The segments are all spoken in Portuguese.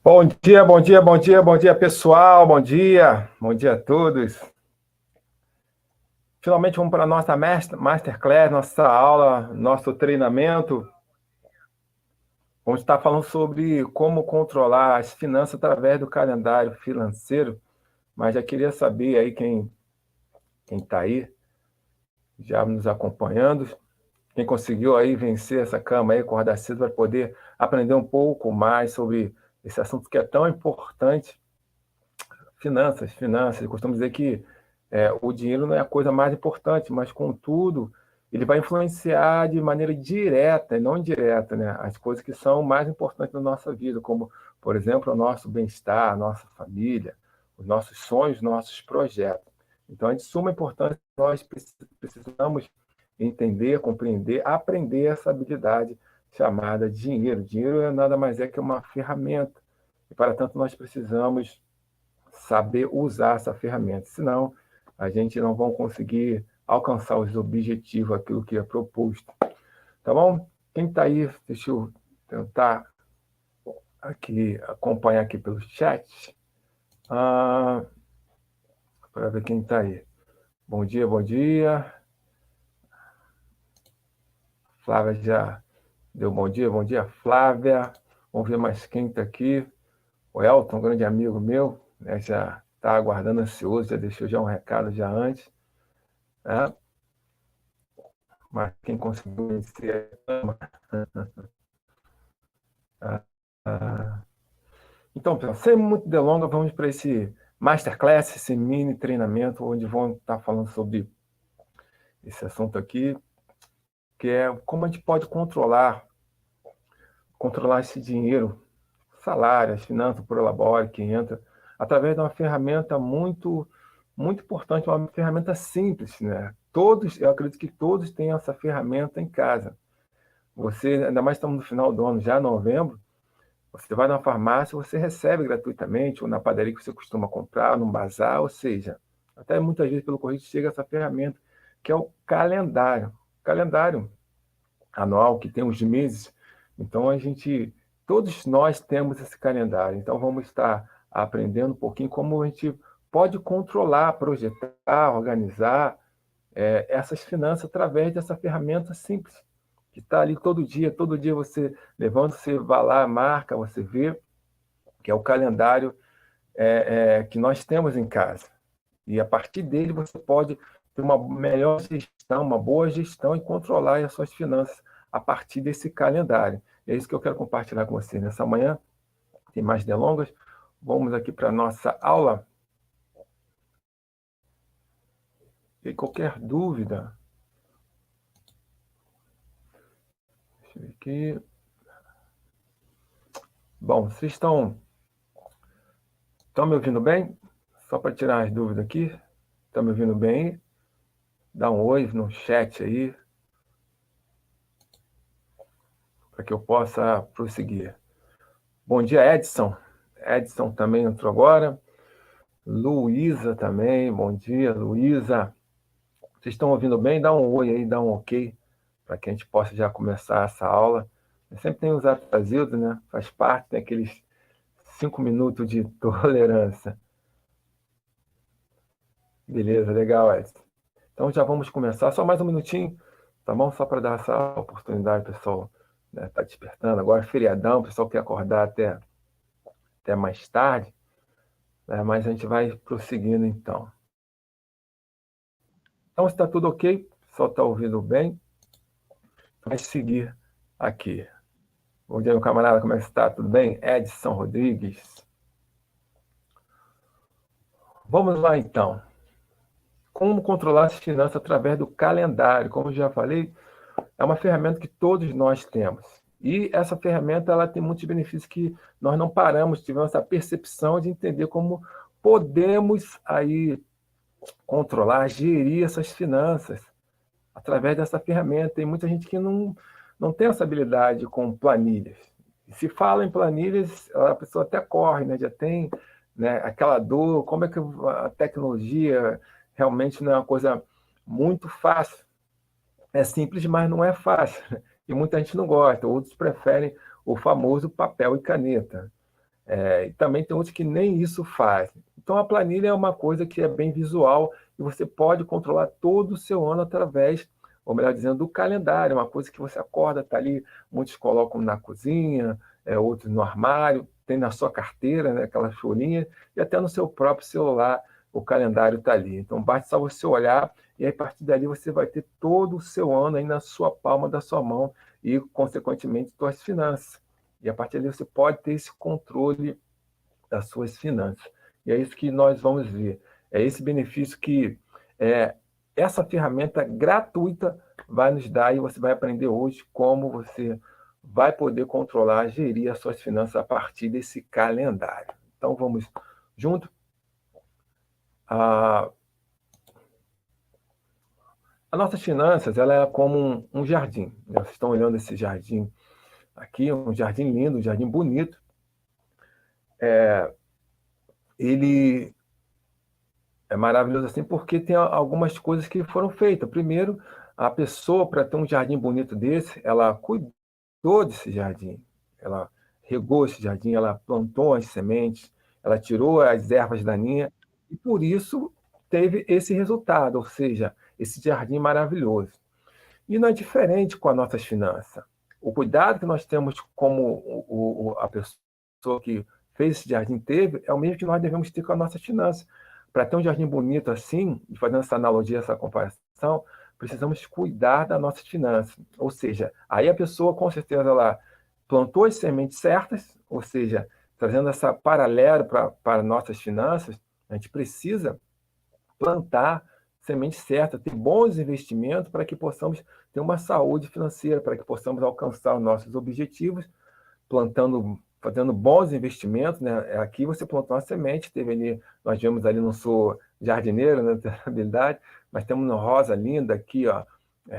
Bom dia, bom dia, bom dia, bom dia, pessoal. Bom dia a todos. Finalmente vamos para a nossa Masterclass, nossa aula, nosso treinamento. Vamos estar falando sobre como controlar as finanças através do calendário financeiro. Mas já queria saber aí quem está aí, já nos acompanhando, quem conseguiu aí vencer essa cama aí, acordar cedo, para poder aprender um pouco mais sobre esse assunto que é tão importante finanças. Eu costumo dizer que o dinheiro não é a coisa mais importante, mas, contudo, ele vai influenciar de maneira direta e não indireta, né, as coisas que são mais importantes na nossa vida, como, por exemplo, o nosso bem-estar, a nossa família, os nossos sonhos, nossos projetos. Então, é de suma importância que nós precisamos entender, compreender, aprender essa habilidade chamada dinheiro. Dinheiro nada mais é que uma ferramenta. E, para tanto, nós precisamos saber usar essa ferramenta. Senão, a gente não vai conseguir alcançar os objetivos, aquilo que é proposto. Tá bom? Quem está aí, deixa eu tentar aqui acompanhar aqui pelo chat. Para ver quem está aí. Bom dia, bom dia. Flávia já deu bom dia, Flávia. Vamos ver mais quem está aqui. O Elton, um grande amigo meu, né, já está aguardando ansioso, já deixou já um recado já antes. Né? Mas quem conseguiu vencer Então, pessoal, sem muito delonga, vamos para esse masterclass, esse mini treinamento, onde vão estar falando sobre esse assunto aqui, que é como a gente pode controlar esse dinheiro, salário, as finanças por elabore que entra, através de uma ferramenta muito importante, uma ferramenta simples, né? Eu acredito que todos têm essa ferramenta em casa. Você, ainda mais estamos no final do ano, já novembro, você vai na farmácia, você recebe gratuitamente, ou na padaria que você costuma comprar, num bazar, ou seja, até muitas vezes pelo correio chega essa ferramenta, que é o calendário. Calendário anual, que tem os meses. Então, todos nós temos esse calendário. Então, vamos estar aprendendo um pouquinho como a gente pode controlar, projetar, organizar essas finanças através dessa ferramenta simples, que está ali todo dia você levanta, você vai lá, marca, você vê, que é o calendário que nós temos em casa. E a partir dele você pode ter uma melhor gestão, uma boa gestão e controlar as suas finanças a partir desse calendário. É isso que eu quero compartilhar com você nessa manhã. Tem mais delongas. Vamos aqui para a nossa aula. E qualquer dúvida, deixa eu ver aqui. Bom, vocês estão me ouvindo bem? Só para tirar as dúvidas aqui. Estão me ouvindo bem? Dá um oi no chat aí, para que eu possa prosseguir. Bom dia, Edson. Edson também entrou agora. Luísa também. Bom dia, Luísa. Vocês estão ouvindo bem? Dá um oi aí, dá um ok, para que a gente possa já começar essa aula. Eu sempre tenho os atrasados, né? Faz parte, tem aqueles 5 minutos de tolerância. Beleza, legal, Edson. Então já vamos começar. Só mais um minutinho, tá bom? Só para dar essa oportunidade, pessoal, né? Tá despertando agora, feriadão, o pessoal quer acordar até mais tarde, né? Mas a gente vai prosseguindo então. Então, se está tudo ok, o pessoal está ouvindo bem, vai seguir aqui. Bom dia, meu camarada, como é que está? Tudo bem? Edson Rodrigues. Vamos lá, então. Como controlar as finanças através do calendário? Como eu já falei, é uma ferramenta que todos nós temos. E essa ferramenta ela tem muitos benefícios que nós não paramos, tivemos essa percepção de entender como podemos aí controlar, gerir essas finanças através dessa ferramenta. Tem muita gente que não tem essa habilidade com planilhas. E se fala em planilhas, a pessoa até corre, né? Já tem, né, aquela dor, como é que a tecnologia realmente não é uma coisa muito fácil. É simples, mas não é fácil. E muita gente não gosta, outros preferem o famoso papel e caneta. E também tem outros que nem isso fazem. Então, a planilha é uma coisa que é bem visual e você pode controlar todo o seu ano através, ou melhor dizendo, do calendário. Uma coisa que você acorda, está ali, muitos colocam na cozinha, outros no armário, tem na sua carteira, né, aquela folhinha, e até no seu próprio celular o calendário está ali. Então, basta só você olhar e aí, a partir dali você vai ter todo o seu ano aí na sua palma da sua mão e, consequentemente, suas finanças. E a partir dali você pode ter esse controle das suas finanças. E é isso que nós vamos ver. É esse benefício que é, essa ferramenta gratuita vai nos dar, e você vai aprender hoje como você vai poder controlar, gerir as suas finanças a partir desse calendário. Então vamos junto. A, as nossas finanças, ela é como um jardim. Vocês estão olhando esse jardim aqui, um jardim lindo, um jardim bonito. Ele é maravilhoso assim porque tem algumas coisas que foram feitas. Primeiro, a pessoa, para ter um jardim bonito desse, ela cuidou desse jardim. Ela regou esse jardim, ela plantou as sementes, ela tirou as ervas daninhas e por isso teve esse resultado, ou seja, esse jardim maravilhoso. E não é diferente com as nossas finanças. O cuidado que nós temos como a pessoa que fez esse jardim teve é o mesmo que nós devemos ter com as nossas finanças. Para ter um jardim bonito assim, e fazendo essa analogia, essa comparação, precisamos cuidar das nossas finanças. Ou seja, aí a pessoa, com certeza, ela plantou as sementes certas, ou seja, trazendo essa paralelo para nossas finanças, a gente precisa plantar semente certa, ter bons investimentos para que possamos ter uma saúde financeira, para que possamos alcançar os nossos objetivos, plantando, fazendo bons investimentos, né? Aqui você plantou uma semente, teve ali, nós vemos ali, não sou jardineiro, né, tenho habilidade, mas temos uma rosa linda aqui, ó,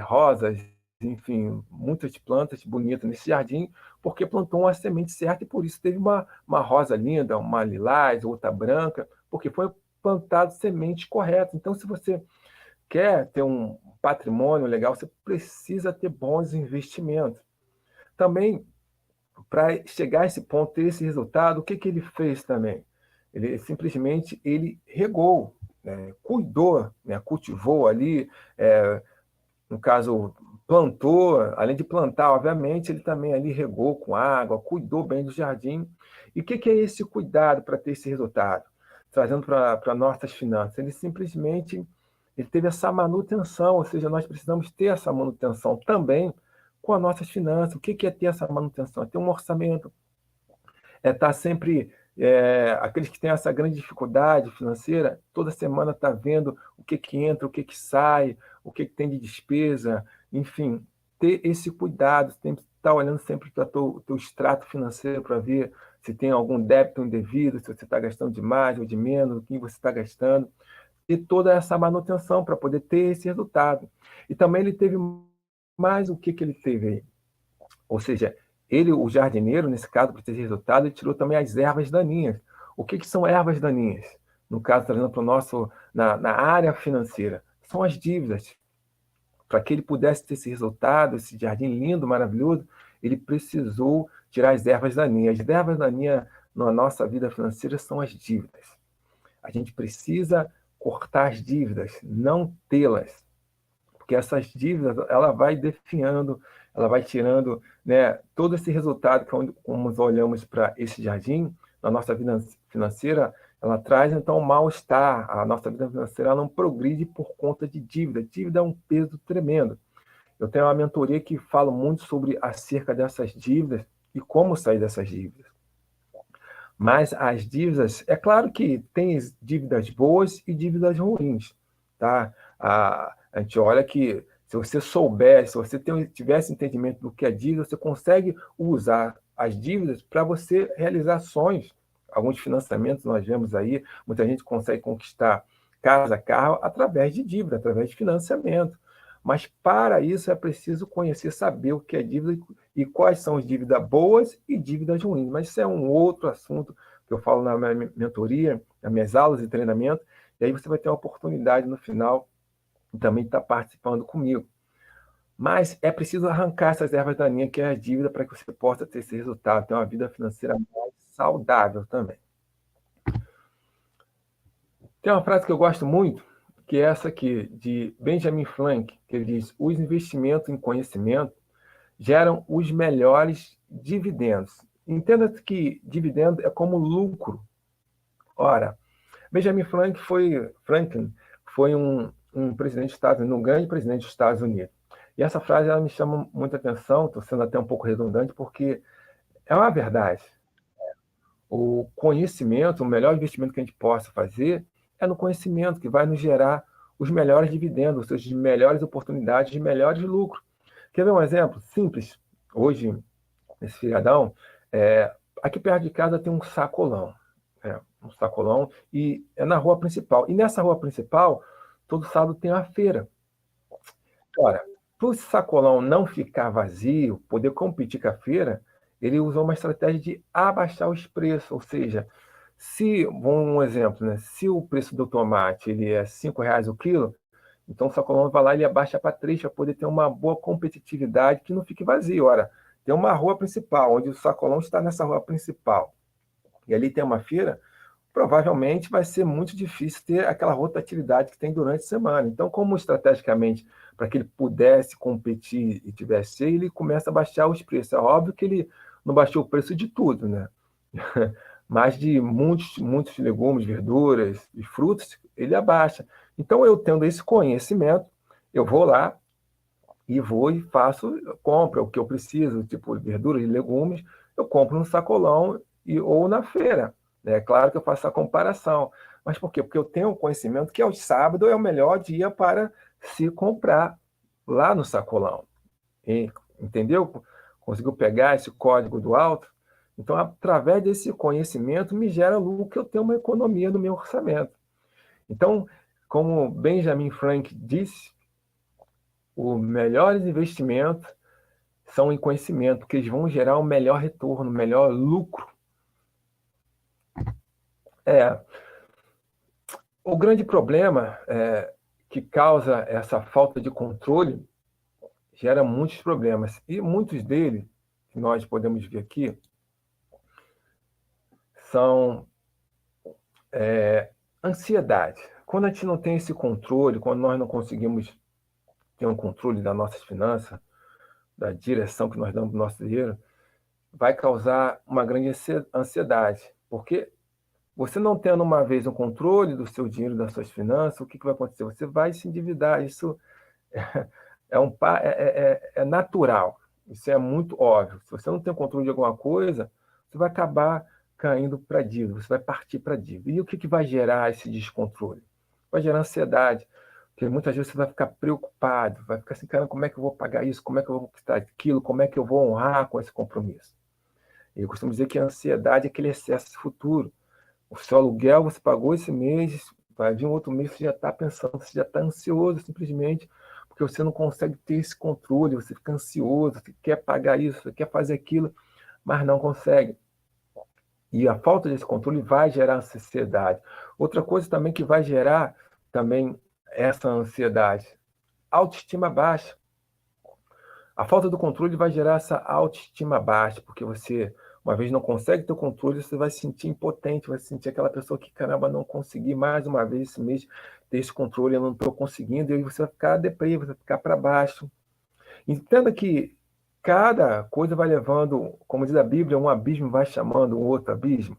rosas, enfim, muitas plantas bonitas nesse jardim, porque plantou uma semente certa e por isso teve uma rosa linda, uma lilás, outra branca, porque foi plantado sementes corretas. Então, se você quer ter um patrimônio legal, você precisa ter bons investimentos. Também, para chegar a esse ponto, ter esse resultado, o que, que ele fez também? Ele simplesmente ele regou, né, cuidou, né, cultivou ali, no caso, plantou, além de plantar, obviamente, ele também ali regou com água, cuidou bem do jardim. E o que, que é esse cuidado para ter esse resultado? Trazendo para nossas finanças. Ele simplesmente ele teve essa manutenção, ou seja, nós precisamos ter essa manutenção também com as nossas finanças. O que, que é ter essa manutenção? É ter um orçamento, é estar sempre. Aqueles que têm essa grande dificuldade financeira, toda semana está vendo o que entra, o que sai, o que tem de despesa, enfim, ter esse cuidado, tem que estar olhando sempre para o teu extrato financeiro para ver se tem algum débito indevido, se você está gastando de mais ou de menos, o que você está gastando, e toda essa manutenção para poder ter esse resultado. E também ele teve mais o que ele teve aí? Ou seja, ele, o jardineiro, nesse caso, para ter resultado, ele tirou também as ervas daninhas. O que são ervas daninhas? No caso, trazendo para o nosso, na área financeira, são as dívidas. Para que ele pudesse ter esse resultado, esse jardim lindo, maravilhoso, ele precisou tirar as ervas daninhas. As ervas daninhas na nossa vida financeira são as dívidas. A gente precisa cortar as dívidas, não tê-las, porque essas dívidas ela vai definhando, ela vai tirando, né, todo esse resultado que como nós olhamos para esse jardim na nossa vida financeira, ela traz então um mal-estar. A nossa vida financeira não progride por conta de dívida. Dívida é um peso tremendo. Eu tenho uma mentoria que fala muito sobre acerca dessas dívidas e como sair dessas dívidas. Mas as dívidas, é claro que tem dívidas boas e dívidas ruins, tá? A gente olha que se você souber, se você tivesse entendimento do que é dívida, você consegue usar as dívidas para você realizar sonhos. Alguns financiamentos nós vemos aí, muita gente consegue conquistar casa, carro através de dívida, através de financiamento. Mas para isso é preciso conhecer, saber o que é dívida e quais são as dívidas boas e dívidas ruins. Mas isso é um outro assunto que eu falo na minha mentoria, nas minhas aulas e treinamento, e aí você vai ter uma oportunidade no final de também estar participando comigo. Mas é preciso arrancar essas ervas daninhas, que é a dívida, para que você possa ter esse resultado, ter uma vida financeira mais saudável também. Tem uma frase que eu gosto muito, que é essa aqui, de Benjamin Franklin, que ele diz: os investimentos em conhecimento geram os melhores dividendos. Entenda que dividendo é como lucro. Ora, Benjamin Franklin foi um presidente dos Estados Unidos, um grande presidente dos Estados Unidos. E essa frase ela me chama muita atenção, estou sendo até um pouco redundante, porque é uma verdade. O conhecimento, o melhor investimento que a gente possa fazer é no conhecimento, que vai nos gerar os melhores dividendos, ou seja, de melhores oportunidades, de melhores lucros. Quer ver um exemplo simples? Hoje, nesse feriadão, aqui perto de casa tem um sacolão. Um sacolão, e é na rua principal. E nessa rua principal, todo sábado tem uma feira. Ora, para o sacolão não ficar vazio, poder competir com a feira, ele usou uma estratégia de abaixar os preços, ou seja, se, um exemplo, né? Se o preço do tomate ele é R$ 5 o quilo, então o sacolão vai lá e ele abaixa para 3 para poder ter uma boa competitividade que não fique vazio. Ora, tem uma rua principal, onde o sacolão está nessa rua principal, e ali tem uma feira, provavelmente vai ser muito difícil ter aquela rotatividade que tem durante a semana. Então, como estrategicamente, para que ele pudesse competir e tivesse, ele começa a baixar os preços. É óbvio que ele não baixou o preço de tudo, né? Mas de muitos legumes, verduras e frutos, ele abaixa. Então, eu tendo esse conhecimento, eu vou lá e faço, compro o que eu preciso, tipo verduras e legumes, eu compro no sacolão ou na feira. É claro que eu faço a comparação. Mas por quê? Porque eu tenho o conhecimento que o sábado é o melhor dia para se comprar lá no sacolão. Entendeu? Conseguiu pegar esse código do alto? Então, através desse conhecimento, me gera lucro, eu tenho uma economia no meu orçamento. Então, como Benjamin Franklin disse, os melhores investimentos são em conhecimento, porque eles vão gerar um melhor retorno, um melhor lucro. O grande problema que causa essa falta de controle gera muitos problemas. E muitos deles, que nós podemos ver aqui, são ansiedade. Quando a gente não tem esse controle, quando nós não conseguimos ter um controle das nossas finanças, da direção que nós damos para o nosso dinheiro, vai causar uma grande ansiedade. Porque você não tendo uma vez um controle do seu dinheiro, das suas finanças, o que vai acontecer? Você vai se endividar. Isso é natural. Isso é muito óbvio. Se você não tem controle de alguma coisa, você vai acabar caindo para a dívida, você vai partir para a dívida. E o que vai gerar esse descontrole? Vai gerar ansiedade, porque muitas vezes você vai ficar preocupado, vai ficar assim, cara, como é que eu vou pagar isso? Como é que eu vou conquistar aquilo? Como é que eu vou honrar com esse compromisso? E eu costumo dizer que a ansiedade é aquele excesso futuro. O seu aluguel você pagou esse mês, vai vir um outro mês, você já está pensando, você já está ansioso simplesmente, porque você não consegue ter esse controle, você fica ansioso, você quer pagar isso, você quer fazer aquilo, mas não consegue. E a falta desse controle vai gerar ansiedade. Outra coisa também que vai gerar também essa ansiedade, autoestima baixa. A falta do controle vai gerar essa autoestima baixa, porque você, uma vez não consegue ter o controle, você vai se sentir impotente, vai se sentir aquela pessoa que, caramba, não consegui mais uma vez esse mês ter esse controle, eu não estou conseguindo, e aí você vai ficar deprimido, você vai ficar para baixo. Entenda que cada coisa vai levando, como diz a Bíblia, um abismo vai chamando um outro abismo.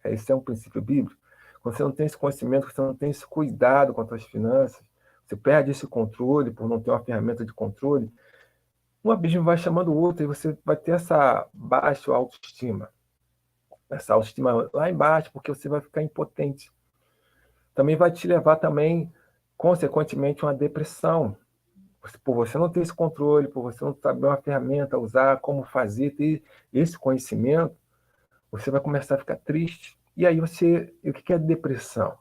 Esse é um princípio bíblico. Quando você não tem esse conhecimento, você não tem esse cuidado com as suas finanças, você perde esse controle por não ter uma ferramenta de controle, um abismo vai chamando o outro e você vai ter essa baixa autoestima. Essa autoestima lá embaixo, porque você vai ficar impotente. Também vai te levar também, consequentemente, a uma depressão. Por você não ter esse controle, por você não saber uma ferramenta, usar, como fazer, ter esse conhecimento, você vai começar a ficar triste. E aí o que é depressão?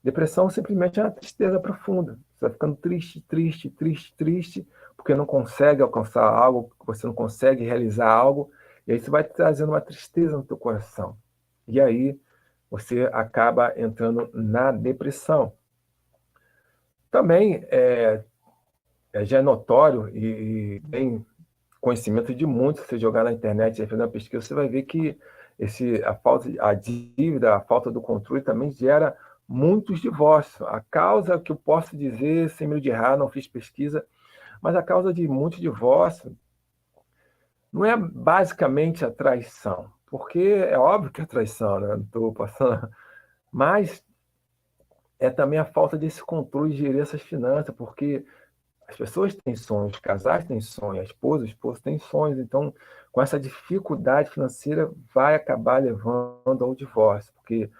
Depressão simplesmente é uma tristeza profunda. Você vai ficando triste, triste, triste, triste, porque não consegue alcançar algo, você não consegue realizar algo, e aí você vai trazendo uma tristeza no teu coração. E aí você acaba entrando na depressão. Também já é notório e tem conhecimento de muitos, se você jogar na internet e fazer uma pesquisa, você vai ver que a dívida, a falta do controle também gera muitos divórcios. A causa que eu posso dizer, sem medo de errar, não fiz pesquisa, mas a causa de muitos divórcios não é basicamente a traição, porque é óbvio que é traição, né? Não estou passando, mas é também a falta desse controle de gerir essas finanças, porque As pessoas têm sonhos, os casais têm sonhos, a esposa, o esposo tem sonhos. Então, com essa dificuldade financeira, vai acabar levando ao divórcio, porque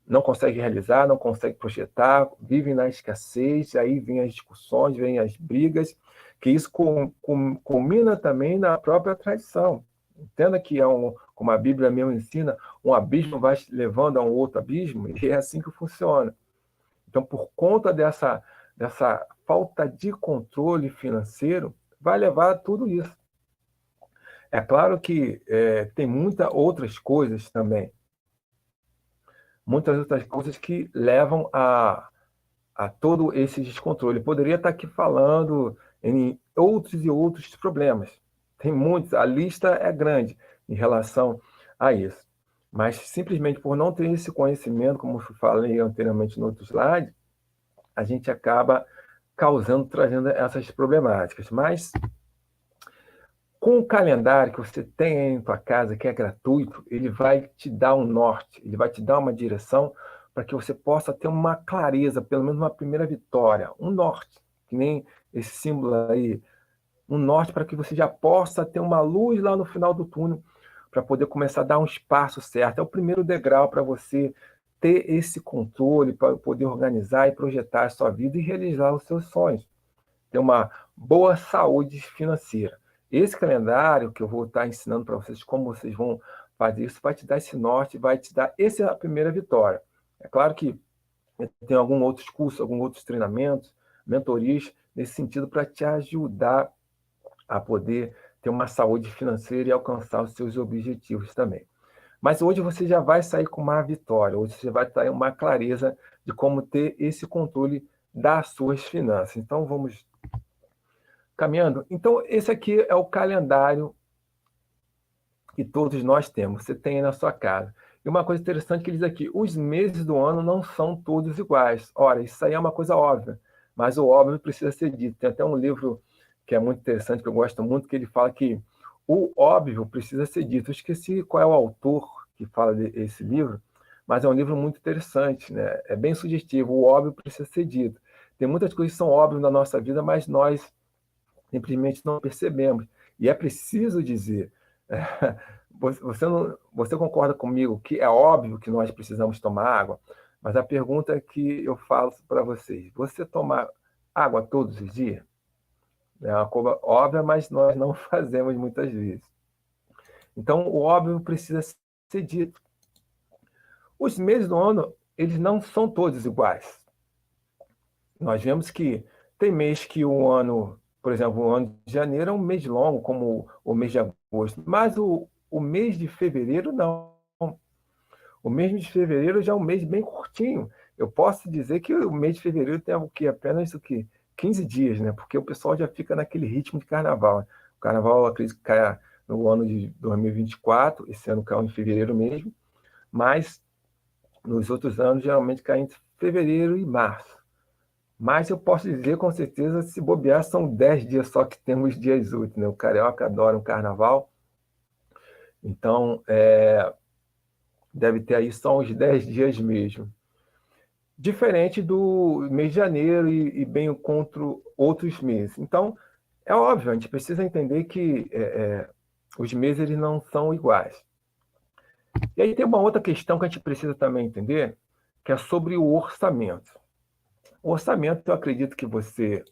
não consegue realizar, não consegue projetar, vivem na escassez, aí vem as discussões, vem as brigas, que isso culmina também na própria traição. Entenda que como a Bíblia mesmo ensina, um abismo vai levando a um outro abismo, e é assim que funciona. Então, por conta dessa falta de controle financeiro, vai levar a tudo isso. É claro que tem muitas outras coisas também, muitas outras coisas que levam a todo esse descontrole. Poderia estar aqui falando em outros e outros problemas. Tem muitos, a lista é grande em relação a isso. Mas simplesmente por não ter esse conhecimento, como eu falei anteriormente no outro slide, a gente acaba trazendo essas problemáticas. Mas com o calendário que você tem aí em tua casa, que é gratuito, ele vai te dar um norte, ele vai te dar uma direção para que você possa ter uma clareza, pelo menos uma primeira vitória, um norte, que nem esse símbolo aí, um norte para que você já possa ter uma luz lá no final do túnel, para poder começar a dar uns passos certos. É o primeiro degrau para você ter esse controle, para poder organizar e projetar a sua vida e realizar os seus sonhos. Ter uma boa saúde financeira. Esse calendário que eu vou estar ensinando para vocês como vocês vão fazer isso, vai te dar esse norte, vai te dar essa é a primeira vitória. É claro que tem alguns outros cursos, alguns outros treinamentos, mentorias nesse sentido para te ajudar a poder ter uma saúde financeira e alcançar os seus objetivos também. Mas hoje você já vai sair com uma vitória, hoje você vai ter uma clareza de como ter esse controle das suas finanças. Então vamos caminhando. Então, esse aqui é o calendário que todos nós temos. Você tem aí na sua casa. E uma coisa interessante que ele diz aqui: os meses do ano não são todos iguais. Ora, isso aí é uma coisa óbvia, mas o óbvio precisa ser dito. Tem até um livro que é muito interessante, que eu gosto muito, que ele fala que o óbvio precisa ser dito. Eu esqueci qual é o autor que fala desse livro, mas é um livro muito interessante, né? É bem sugestivo. O óbvio precisa ser dito. Tem muitas coisas que são óbvias na nossa vida, mas nós simplesmente não percebemos. E é preciso dizer, você concorda comigo que é óbvio que nós precisamos tomar água, mas a pergunta que eu faço para vocês: você toma água todos os dias? É uma coisa óbvia, mas nós não fazemos muitas vezes. Então, o óbvio precisa ser dito. Os meses do ano, eles não são todos iguais. Nós vemos que tem mês que o ano, por exemplo, o ano de janeiro é um mês longo, como o mês de agosto, mas o mês de fevereiro não. O mês de fevereiro já é um mês bem curtinho. Eu posso dizer que o mês de fevereiro tem o que apenas 15 dias, né? Porque o pessoal já fica naquele ritmo de carnaval. Né? O carnaval, eu acredito que cai no ano de 2024, esse ano caiu em fevereiro mesmo, mas nos outros anos geralmente cai entre fevereiro e março. Mas eu posso dizer com certeza, se bobear, são 10 dias só que temos dias úteis, né? O carioca adora um carnaval, então deve ter aí só uns 10 dias mesmo. Diferente do mês de janeiro e bem contra outros meses. Então, é óbvio, a gente precisa entender que os meses eles não são iguais. E aí tem uma outra questão que a gente precisa também entender, que é sobre o orçamento. O orçamento, eu acredito que você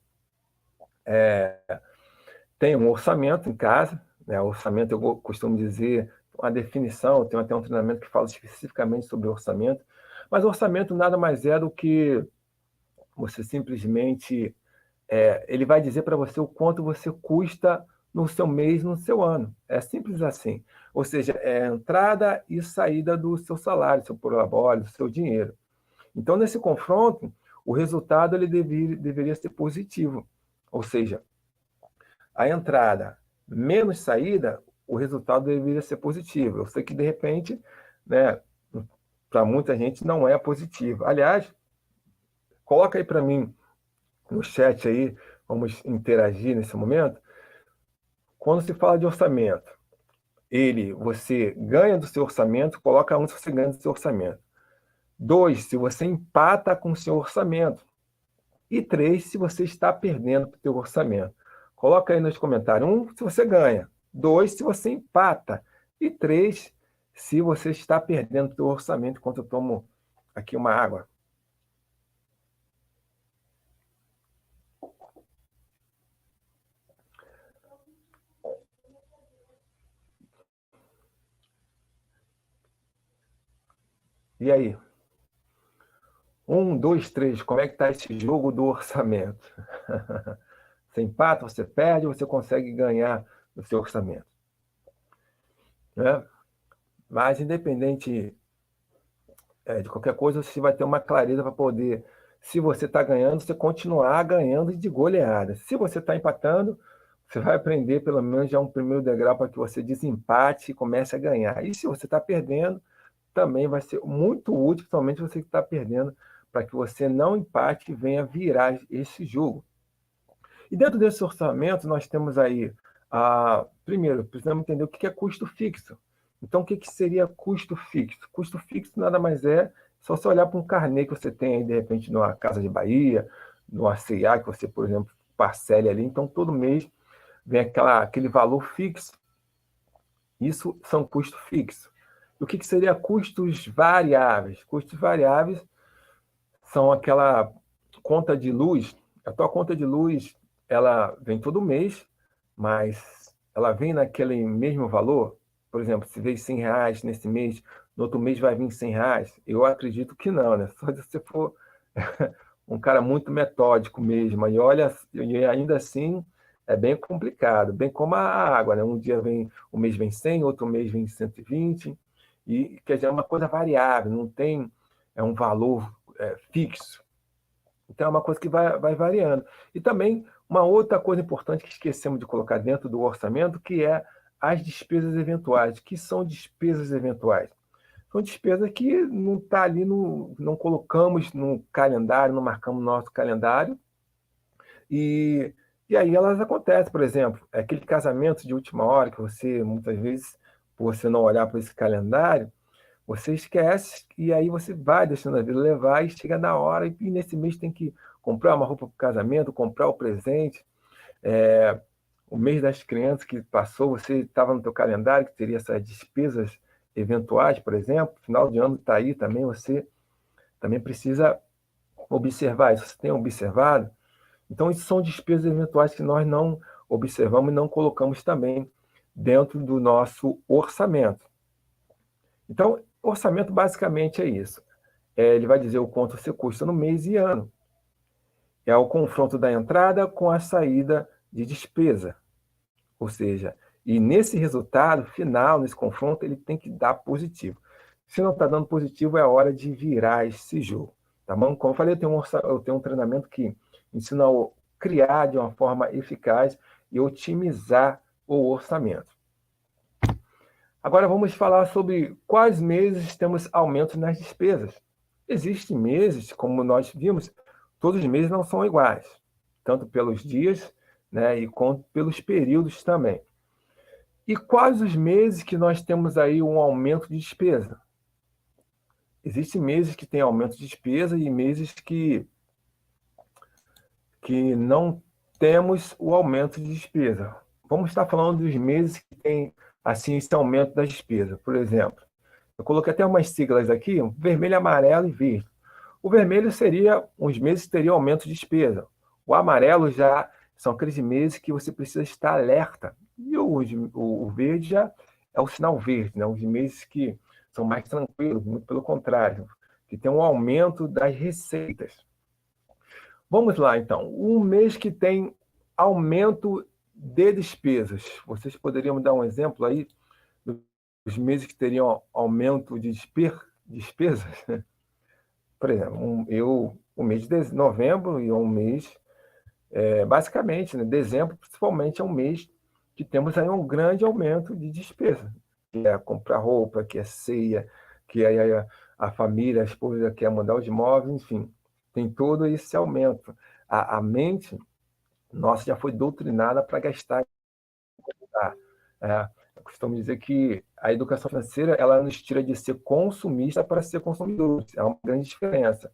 tem um orçamento em casa, né? Orçamento, eu costumo dizer, uma definição, eu tenho até um treinamento que fala especificamente sobre orçamento, mas orçamento nada mais é do que você simplesmente, ele vai dizer para você o quanto você custa no seu mês, no seu ano. É simples assim. Ou seja, é a entrada e saída do seu salário, do seu prolabore, do seu dinheiro. Então, nesse confronto, o resultado ele deveria ser positivo. Ou seja, a entrada menos saída, o resultado deveria ser positivo. Eu sei que, de repente, né, para muita gente não é positivo. Aliás, coloca aí para mim no chat aí, vamos interagir nesse momento. Quando se fala de orçamento, você ganha do seu orçamento, coloca um se você ganha do seu orçamento. 2, se você empata com o seu orçamento. E 3, se você está perdendo para o teu orçamento. Coloca aí nos comentários. 1, se você ganha. 2, se você empata. E 3, se você está perdendo para o teu orçamento, enquanto eu tomo aqui uma água. E aí? 1, 2, 3, como é que está esse jogo do orçamento? Você empata, você perde, você consegue ganhar no seu orçamento. Né? Mas, independente de qualquer coisa, você vai ter uma clareza para poder, se você está ganhando, você continuar ganhando de goleada. Se você está empatando, você vai aprender pelo menos já um primeiro degrau para que você desempate e comece a ganhar. E se você está perdendo, também vai ser muito útil, principalmente você que está perdendo, para que você não empate e venha virar esse jogo. E dentro desse orçamento, nós temos aí, primeiro, precisamos entender o que é custo fixo. Então, o que seria custo fixo? Custo fixo nada mais é só você olhar para um carnê que você tem aí, de repente, numa Casa de Bahia, numa C&A, que você, por exemplo, parcele ali. Então, todo mês vem aquele valor fixo. Isso são custos fixos. E o que seria custos variáveis? Custos variáveis são aquela conta de luz. A tua conta de luz, ela vem todo mês, mas ela vem naquele mesmo valor. Por exemplo, se veio R$ 100 nesse mês, no outro mês vai vir R$ 100. Eu acredito que não, né? Só se você for um cara muito metódico mesmo. E olha, e ainda assim é bem complicado, bem como a água, né? Um dia vem, um mês vem 100, outro mês vem 120, e quer dizer, é uma coisa variável, não tem um valor fixo. Então, é uma coisa que vai variando. E também, uma outra coisa importante que esquecemos de colocar dentro do orçamento, que é as despesas eventuais. O que são despesas eventuais? São despesas que não está ali, não colocamos no calendário, não marcamos no nosso calendário, e, e aí elas acontecem. Por exemplo, aquele casamento de última hora que você, muitas vezes, por você não olhar para esse calendário, você esquece e aí você vai deixando a vida levar e chega na hora e nesse mês tem que comprar uma roupa para o casamento, comprar o presente. O mês das crianças que passou, você estava no teu calendário que teria essas despesas eventuais, por exemplo, final de ano está aí também, você também precisa observar isso. Você tem observado? Então, isso são despesas eventuais que nós não observamos e não colocamos também dentro do nosso orçamento. Então, orçamento basicamente é isso. Ele vai dizer o quanto você custa no mês e ano. É o confronto da entrada com a saída de despesa. Ou seja, e nesse resultado final, nesse confronto, ele tem que dar positivo. Se não está dando positivo, é hora de virar esse jogo. Tá bom? Como eu falei, eu tenho um treinamento que ensina a criar de uma forma eficaz e otimizar o orçamento. Agora vamos falar sobre quais meses temos aumentos nas despesas. Existem meses, como nós vimos, todos os meses não são iguais, tanto pelos dias, né, e quanto pelos períodos também. E quais os meses que nós temos aí um aumento de despesa? Existem meses que têm aumento de despesa e meses que não temos o aumento de despesa. Vamos estar falando dos meses que tem assim esse aumento das despesas. Por exemplo, eu coloquei até umas siglas aqui, vermelho, amarelo e verde. O vermelho seria os meses que teriam aumento de despesa. O amarelo já são aqueles meses que você precisa estar alerta. E o verde já é o sinal verde, né? Os meses que são mais tranquilos, muito pelo contrário, que tem um aumento das receitas. Vamos lá, então. Um mês que tem aumento de despesas. Vocês poderiam me dar um exemplo aí dos meses que teriam aumento de despesas? Por exemplo, o mês de novembro é um mês, basicamente, né, dezembro principalmente é um mês que temos aí um grande aumento de despesa, que é comprar roupa, que é ceia, que aí a família, a esposa quer mandar os móveis, enfim, tem todo esse aumento. A mente nossa já foi doutrinada para gastar. Eu costumo dizer que a educação financeira ela nos tira de ser consumista para ser consumidor. É uma grande diferença.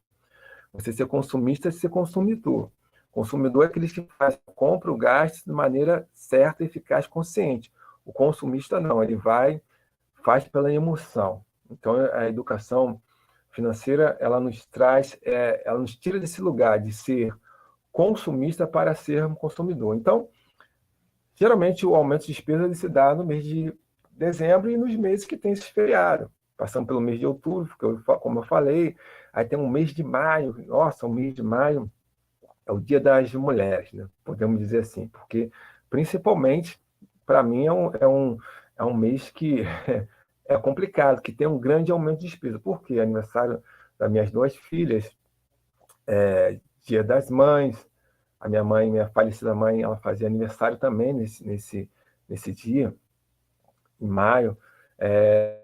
Você ser consumista é ser consumidor. Consumidor é aquele que faz compra o gasto de maneira certa, eficaz, consciente. O consumista não, ele faz pela emoção. Então, a educação financeira, ela nos traz, ela nos tira desse lugar de ser consumista para ser um consumidor. Então, geralmente, o aumento de despesa ele se dá no mês de dezembro e nos meses que tem esse feriado. Passando pelo mês de outubro, como eu falei, aí tem um mês de maio. Nossa, o mês de maio é o Dia das Mulheres, né? Podemos dizer assim, porque, principalmente, para mim, é um mês que é complicado, que tem um grande aumento de despesa. Por quê? Aniversário das minhas duas filhas, Dia das Mães. A minha mãe, minha falecida mãe, ela fazia aniversário também nesse dia, em maio. É,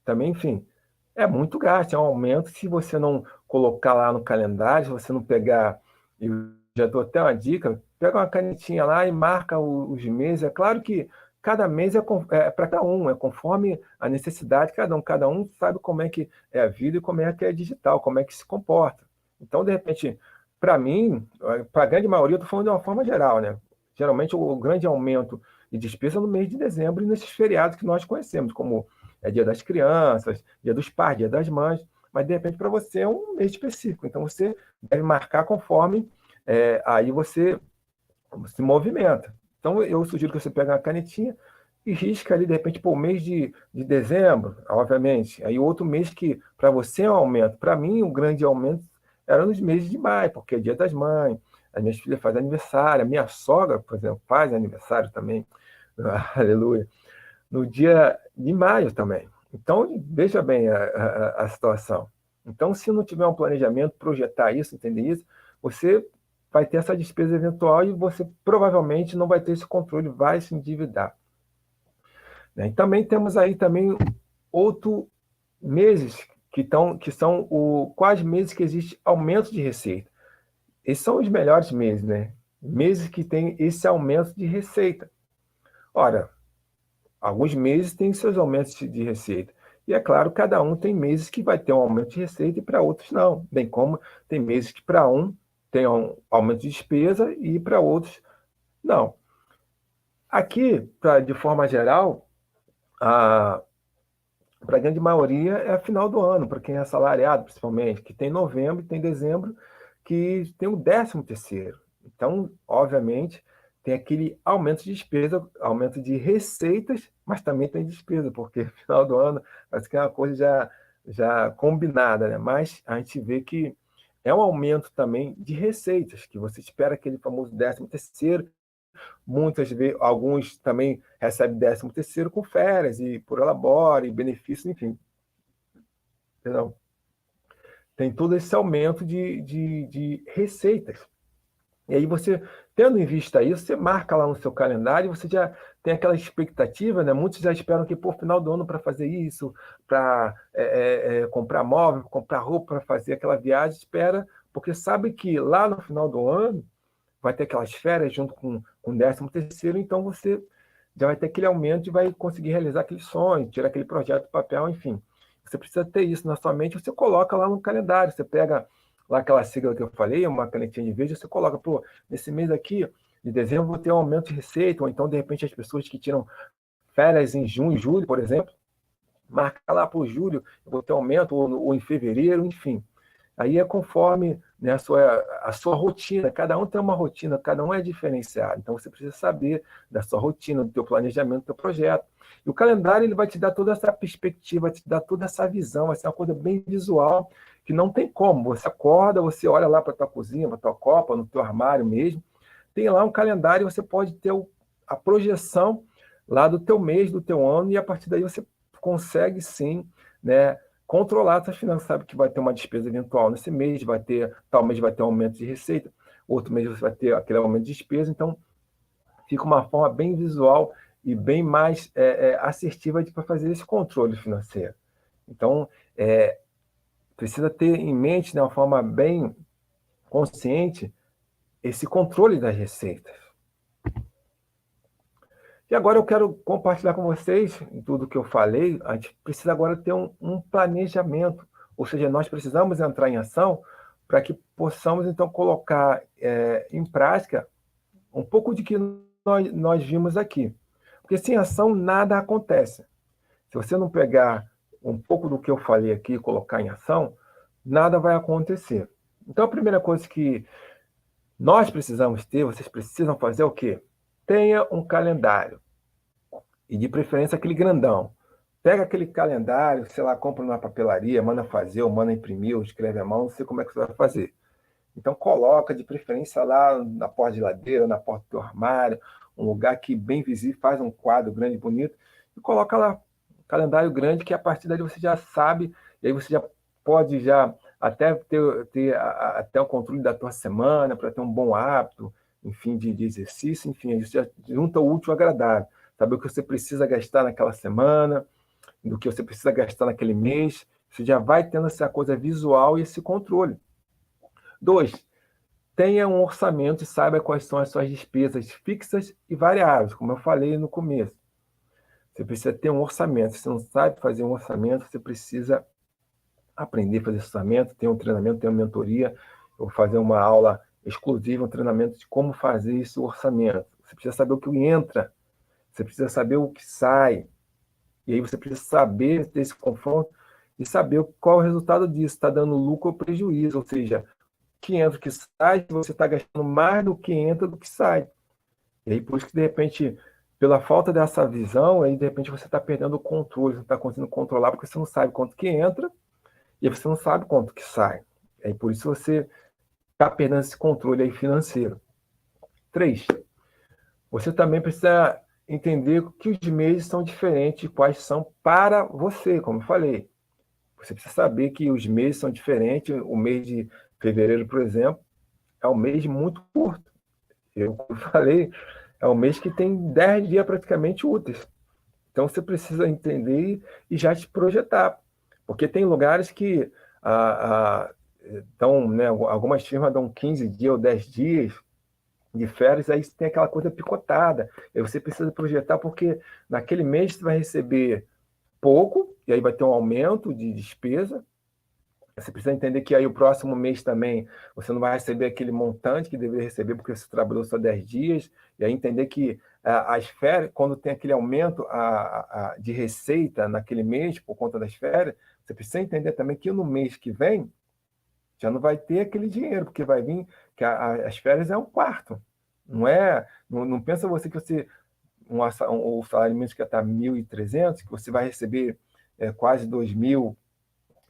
também, enfim, é muito gasto, é um aumento. Se você não colocar lá no calendário, se você não pegar, eu já dou até uma dica, pega uma canetinha lá e marca os meses. É claro que cada mês é para cada um, é conforme a necessidade de cada um sabe como é que é a vida e como é que é digital, como é que se comporta. Então, de repente, para mim, para a grande maioria, eu estou falando de uma forma geral, né? Geralmente o grande aumento de despesa é no mês de dezembro e nesses feriados que nós conhecemos, como Dia das Crianças, Dia dos Pais, Dia das Mães, mas de repente para você é um mês específico. Então você deve marcar conforme aí você se movimenta. Então eu sugiro que você pegue uma canetinha e risca ali, de repente, por mês de dezembro, obviamente. Aí outro mês que para você é um aumento. Para mim, o grande aumento era nos meses de maio, porque é Dia das Mães, as minhas filhas fazem aniversário, a minha sogra, por exemplo, faz aniversário também. Aleluia, no dia de maio também. Então, veja bem a situação. Então, se não tiver um planejamento, projetar isso, entender isso, você vai ter essa despesa eventual e você provavelmente não vai ter esse controle, vai se endividar. Né? E também temos aí também outros meses que são quais meses que existe aumento de receita. Esses são os melhores meses, né? Meses que tem esse aumento de receita. Ora, alguns meses têm seus aumentos de receita. E é claro, cada um tem meses que vai ter um aumento de receita e para outros não. Bem como tem meses que para um tem um aumento de despesa e para outros não. Aqui, de forma geral, para a grande maioria é final do ano, para quem é assalariado principalmente, que tem novembro e tem dezembro, que tem o 13º. Então, obviamente, tem aquele aumento de despesa, aumento de receitas, mas também tem despesa, porque final do ano parece que é uma coisa já combinada, né? Mas a gente vê que é um aumento também de receitas, que você espera aquele famoso 13º. Muitas vezes, alguns também recebem 13º com férias e por elabora e benefícios, enfim. Entendeu? Tem todo esse aumento de receitas. E aí você, tendo em vista isso, você marca lá no seu calendário, você já tem aquela expectativa, né? Muitos já esperam que, por final do ano, para fazer isso, para comprar móvel, comprar roupa, para fazer aquela viagem, espera, porque sabe que lá no final do ano vai ter aquelas férias junto com o 13º, então você já vai ter aquele aumento e vai conseguir realizar aquele sonho, tirar aquele projeto do papel, enfim. Você precisa ter isso na sua mente, você coloca lá no calendário, você pega lá aquela sigla que eu falei, uma canetinha de verde, você coloca, pô, nesse mês aqui, de dezembro, vou ter um aumento de receita, ou então, de repente, as pessoas que tiram férias em junho, julho, por exemplo, marca lá para o julho, eu vou ter um aumento, ou em fevereiro, enfim. Aí é conforme, né, a sua rotina, cada um tem uma rotina, cada um é diferenciado. Então você precisa saber da sua rotina, do teu planejamento, do teu projeto. E o calendário ele vai te dar toda essa perspectiva, vai te dar toda essa visão, vai ser uma coisa bem visual, que não tem como. Você acorda, você olha lá para a tua cozinha, para a tua copa, no teu armário mesmo, tem lá um calendário, você pode ter a projeção lá do teu mês, do teu ano, e a partir daí você consegue sim, né, controlar suas finanças, sabe que vai ter uma despesa eventual nesse mês, tal mês vai ter um aumento de receita, outro mês você vai ter aquele aumento de despesa, então fica uma forma bem visual e bem mais assertiva para fazer esse controle financeiro. Então, precisa ter em mente, de uma forma bem consciente, esse controle das receitas. E agora eu quero compartilhar com vocês tudo que eu falei. A gente precisa agora ter um planejamento, Ou seja, nós precisamos entrar em ação para que possamos, então, colocar em prática um pouco de que nós vimos aqui. Porque sem ação nada acontece. Se você não pegar um pouco do que eu falei aqui e colocar em ação, nada vai acontecer. Então, a primeira coisa que nós precisamos ter, vocês precisam fazer é o quê? Tenha um calendário. E de preferência aquele grandão. Pega aquele calendário, sei lá, compra numa papelaria, manda fazer, ou manda imprimir, ou escreve à mão, não sei como é que você vai fazer. Então coloca de preferência lá na porta de geladeira, na porta do armário, um lugar que bem visível, faz um quadro grande, bonito, e coloca lá um calendário grande que a partir daí você já sabe, e aí você já pode já até ter até o controle da tua semana, para ter um bom hábito, enfim, de exercício, enfim, aí você já junta o útil ao agradável. Saber o que você precisa gastar naquela semana, do que você precisa gastar naquele mês, você já vai tendo essa coisa visual e esse controle. 2, tenha um orçamento e saiba quais são as suas despesas fixas e variáveis, como eu falei no começo. Você precisa ter um orçamento. Se você não sabe fazer um orçamento, você precisa aprender a fazer orçamento, ter um treinamento, ter uma mentoria. Eu vou fazer uma aula exclusiva, um treinamento de como fazer esse orçamento. Você precisa saber o que entra, você precisa saber o que sai. E aí você precisa saber ter esse confronto e saber qual é o resultado disso. Está dando lucro ou prejuízo, ou seja, que entra, o que sai, você está gastando mais do que entra do que sai. E aí, por isso que, de repente, pela falta dessa visão, aí, de repente, você está perdendo o controle, você está conseguindo controlar, porque você não sabe quanto que entra e você não sabe quanto que sai. E aí, por isso você está perdendo esse controle aí financeiro. 3, você também precisa entender que os meses são diferentes e quais são para você, como eu falei. Você precisa saber que os meses são diferentes. O mês de fevereiro, por exemplo, é um mês muito curto. Eu falei, é um mês que tem 10 dias praticamente úteis. Então você precisa entender e já te projetar. Porque tem lugares que dão, né, algumas firmas dão 15 dias ou 10 dias de férias, aí tem aquela coisa picotada. Aí você precisa projetar, porque naquele mês você vai receber pouco, e aí vai ter um aumento de despesa. Você precisa entender que aí o próximo mês também você não vai receber aquele montante que deveria receber porque você trabalhou só 10 dias, e aí entender que as férias, quando tem aquele aumento de receita naquele mês por conta das férias, você precisa entender também que no mês que vem já não vai ter aquele dinheiro, porque vai vir que as férias é um quarto. Não pensa você que você o salário mínimo que está 1.300, que você vai receber quase 2.000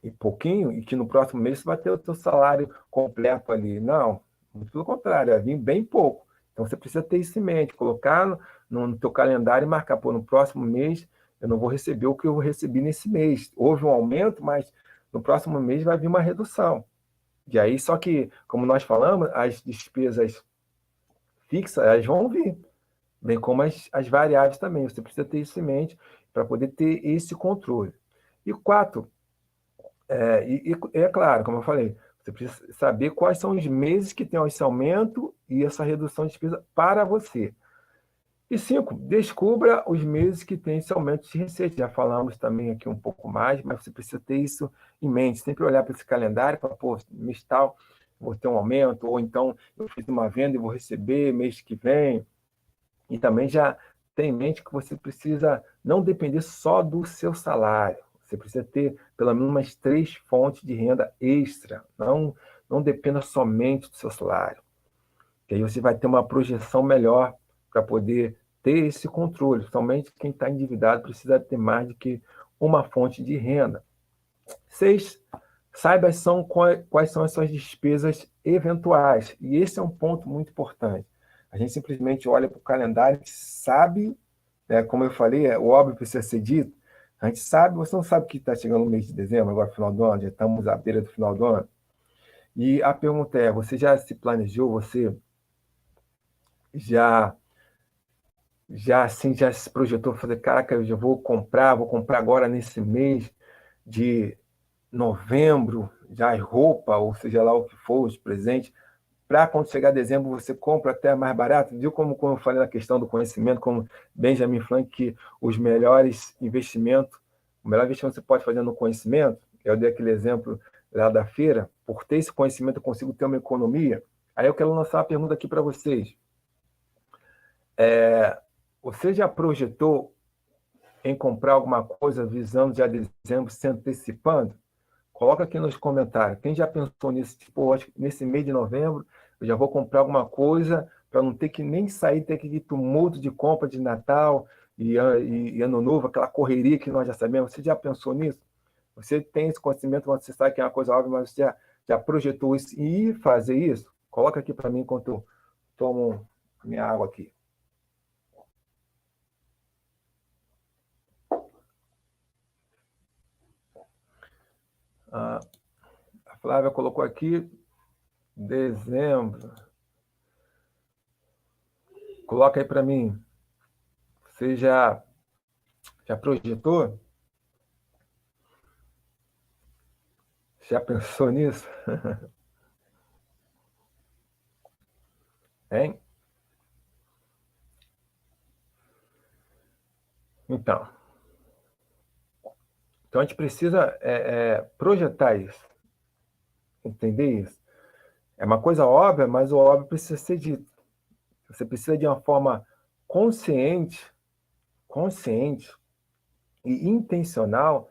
e pouquinho, e que no próximo mês você vai ter o seu salário completo ali. Não, muito pelo contrário, vai vir bem pouco. Então você precisa ter isso em mente, colocar no teu calendário e marcar, pô, no próximo mês eu não vou receber o que eu recebi nesse mês. Houve um aumento, mas no próximo mês vai vir uma redução. E aí, só que, como nós falamos, as despesas fixas, elas vão vir, bem como as variáveis também. Você precisa ter isso em mente para poder ter esse controle. E 4, é claro, como eu falei, você precisa saber quais são os meses que tem esse aumento e essa redução de despesa para você. E 5, descubra os meses que tem esse aumento de receita. Já falamos também aqui um pouco mais, mas você precisa ter isso em mente. Sempre olhar para esse calendário e falar, pô, mês tal, vou ter um aumento, ou então eu fiz uma venda e vou receber mês que vem. E também já tem em mente que você precisa não depender só do seu salário. Você precisa ter pelo menos umas 3 fontes de renda extra. Não dependa somente do seu salário. Que aí você vai ter uma projeção melhor para poder ter esse controle. Somente quem está endividado precisa ter mais do que uma fonte de renda. 6, saiba quais são as suas despesas eventuais. E esse é um ponto muito importante. A gente simplesmente olha para o calendário e sabe, né, como eu falei, o óbvio precisa ser dito. A gente sabe, você não sabe que está chegando o mês de dezembro, agora final do ano, já estamos à beira do final do ano. E a pergunta é, você já se planejou, você já assim, já se projetou, fazer, caraca, eu já vou comprar agora nesse mês de novembro, já as roupas, ou seja lá o que for, os presentes, para quando chegar dezembro você compra até mais barato. Viu como eu falei na questão do conhecimento, como Benjamin Franklin, que o melhor investimento que você pode fazer no conhecimento eu dei aquele exemplo lá da feira, por ter esse conhecimento eu consigo ter uma economia. Aí eu quero lançar uma pergunta aqui para vocês. Você já projetou em comprar alguma coisa visando já dezembro, se antecipando? Coloca aqui nos comentários. Quem já pensou nisso? Tipo, acho que nesse mês de novembro eu já vou comprar alguma coisa para não ter que nem sair, ter que ir tumulto de compra de Natal e Ano Novo, aquela correria que nós já sabemos. Você já pensou nisso? Você tem esse conhecimento, você sabe que é uma coisa óbvia, mas você já projetou isso e ir fazer isso? Coloca aqui para mim enquanto eu tomo minha água aqui. A Flávia colocou aqui dezembro. Coloca aí para mim. Você já projetou? Já pensou nisso? Hein? Então a gente precisa projetar isso, entender isso. É uma coisa óbvia, mas o óbvio precisa ser dito. Você precisa de uma forma consciente e intencional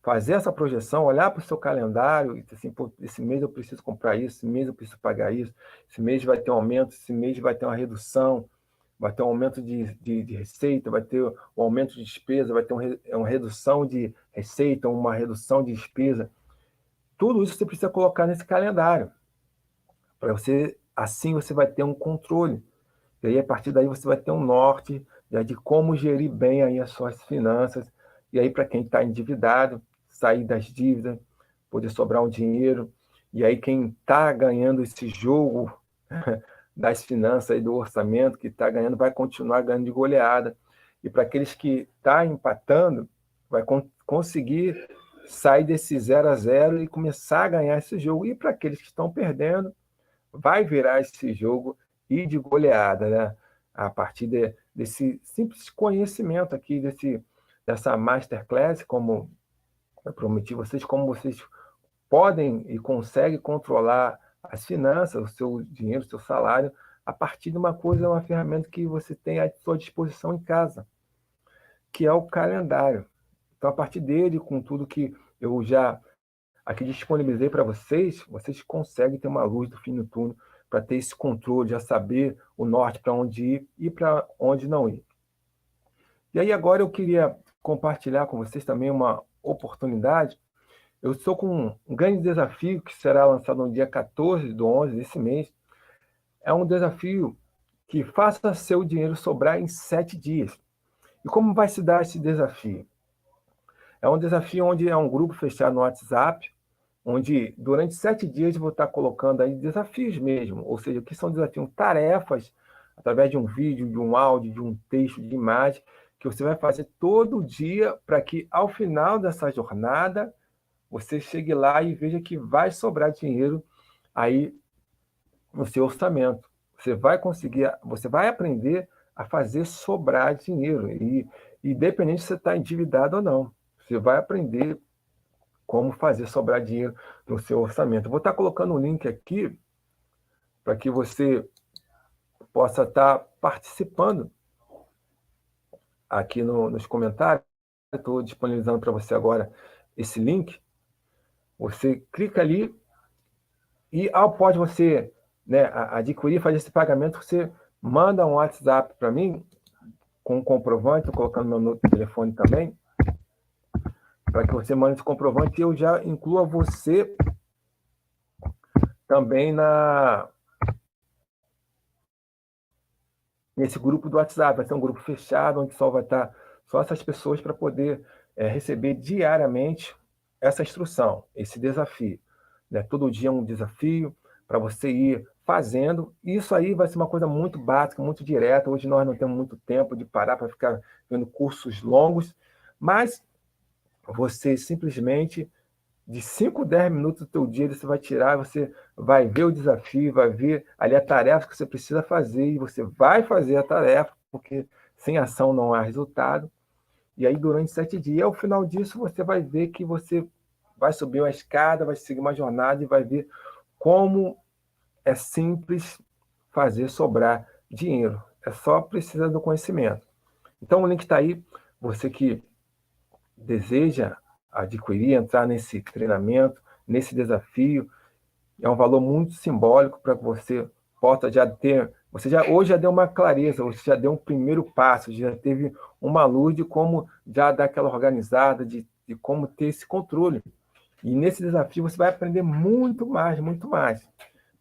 fazer essa projeção, olhar para o seu calendário e dizer assim, pô, esse mês eu preciso comprar isso, esse mês eu preciso pagar isso, esse mês vai ter um aumento, esse mês vai ter uma redução, vai ter um aumento de receita, vai ter um aumento de despesa, vai ter uma redução de receita, uma redução de despesa. Tudo isso você precisa colocar nesse calendário, para você, assim você vai ter um controle. E aí, a partir daí, você vai ter um norte de como gerir bem aí as suas finanças. E aí, para quem está endividado, sair das dívidas, poder sobrar um dinheiro. E aí, quem está ganhando esse jogo das finanças e do orçamento, que está ganhando, vai continuar ganhando de goleada. E para aqueles que estão empatando, vai conseguir sair desse 0-0 e começar a ganhar esse jogo. E para aqueles que estão perdendo, vai virar esse jogo e de goleada, né? A partir desse simples conhecimento aqui, dessa masterclass, como eu prometi vocês, como vocês podem e conseguem controlar as finanças, o seu dinheiro, o seu salário, a partir de uma coisa, uma ferramenta que você tem à sua disposição em casa, que é o calendário. Então, a partir dele, com tudo que eu já aqui disponibilizei para vocês, vocês conseguem ter uma luz do fim do túnel para ter esse controle, já saber o norte para onde ir e para onde não ir. E aí agora eu queria compartilhar com vocês também uma oportunidade. Eu estou com um grande desafio que será lançado no dia 14/11 desse mês. É um desafio que faça seu dinheiro sobrar em 7 dias. E como vai se dar esse desafio? É um desafio onde é um grupo fechado no WhatsApp, onde durante 7 dias eu vou estar colocando aí desafios mesmo, ou seja, o que são desafios, tarefas, através de um vídeo, de um áudio, de um texto, de imagem, que você vai fazer todo dia para que ao final dessa jornada você chegue lá e veja que vai sobrar dinheiro aí no seu orçamento. Você vai conseguir, você vai aprender a fazer sobrar dinheiro, e independente se você está endividado ou não, você vai aprender como fazer sobrar dinheiro no seu orçamento. Eu vou estar colocando um link aqui para que você possa estar participando aqui nos comentários. Estou disponibilizando para você agora esse link. Você clica ali e após você, né, adquirir, fazer esse pagamento, você manda um WhatsApp para mim com um comprovante, estou colocando meu telefone também, para que você mande esse comprovante e eu já inclua você também nesse grupo do WhatsApp. Vai ser um grupo fechado, onde só vai estar só essas pessoas para poder receber diariamente essa instrução, esse desafio. Né? Todo dia um desafio para você ir fazendo. Isso aí vai ser uma coisa muito básica, muito direta. Hoje nós não temos muito tempo de parar para ficar vendo cursos longos, mas você simplesmente, de 5, 10 minutos do teu dia, você vai tirar, você vai ver o desafio, vai ver ali a tarefa que você precisa fazer, e você vai fazer a tarefa, porque sem ação não há resultado. E aí, durante 7 dias, ao final disso, você vai ver que você vai subir uma escada, vai seguir uma jornada e vai ver como é simples fazer sobrar dinheiro. É só precisar do conhecimento. Então, o link está aí. Você que deseja adquirir, entrar nesse treinamento, nesse desafio, é um valor muito simbólico para que você possa já ter. Você já hoje já deu uma clareza, você já deu um primeiro passo, já teve uma luz de como já dar aquela organizada, de como ter esse controle. E nesse desafio você vai aprender muito mais, muito mais.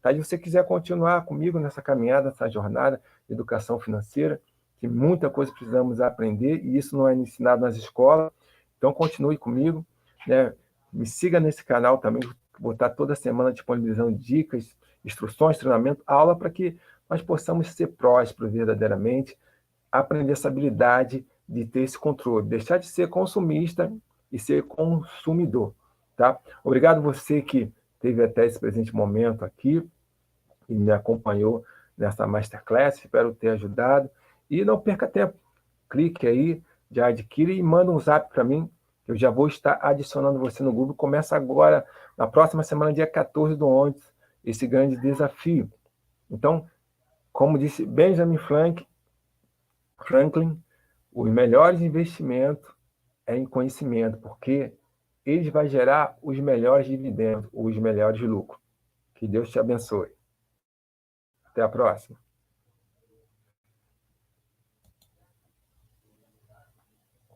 Tá? Se você quiser continuar comigo nessa caminhada, nessa jornada de educação financeira, que muita coisa precisamos aprender, e isso não é ensinado nas escolas, então continue comigo, né? Me siga nesse canal também, vou estar toda semana disponibilizando dicas, instruções, treinamento, aula para que nós possamos ser prósperos verdadeiramente, aprender essa habilidade de ter esse controle, deixar de ser consumista e ser consumidor, tá? Obrigado você que teve até esse presente momento aqui e me acompanhou nessa masterclass, espero ter ajudado. E não perca tempo, clique aí, já adquire e manda um zap para mim, eu já vou estar adicionando você no grupo. Começa agora, na próxima semana, dia 14 do 11, esse grande desafio. Então, como disse Benjamin Franklin, os melhores investimentos é em conhecimento, porque eles vai gerar os melhores dividendos, os melhores lucros. Que Deus te abençoe. Até a próxima.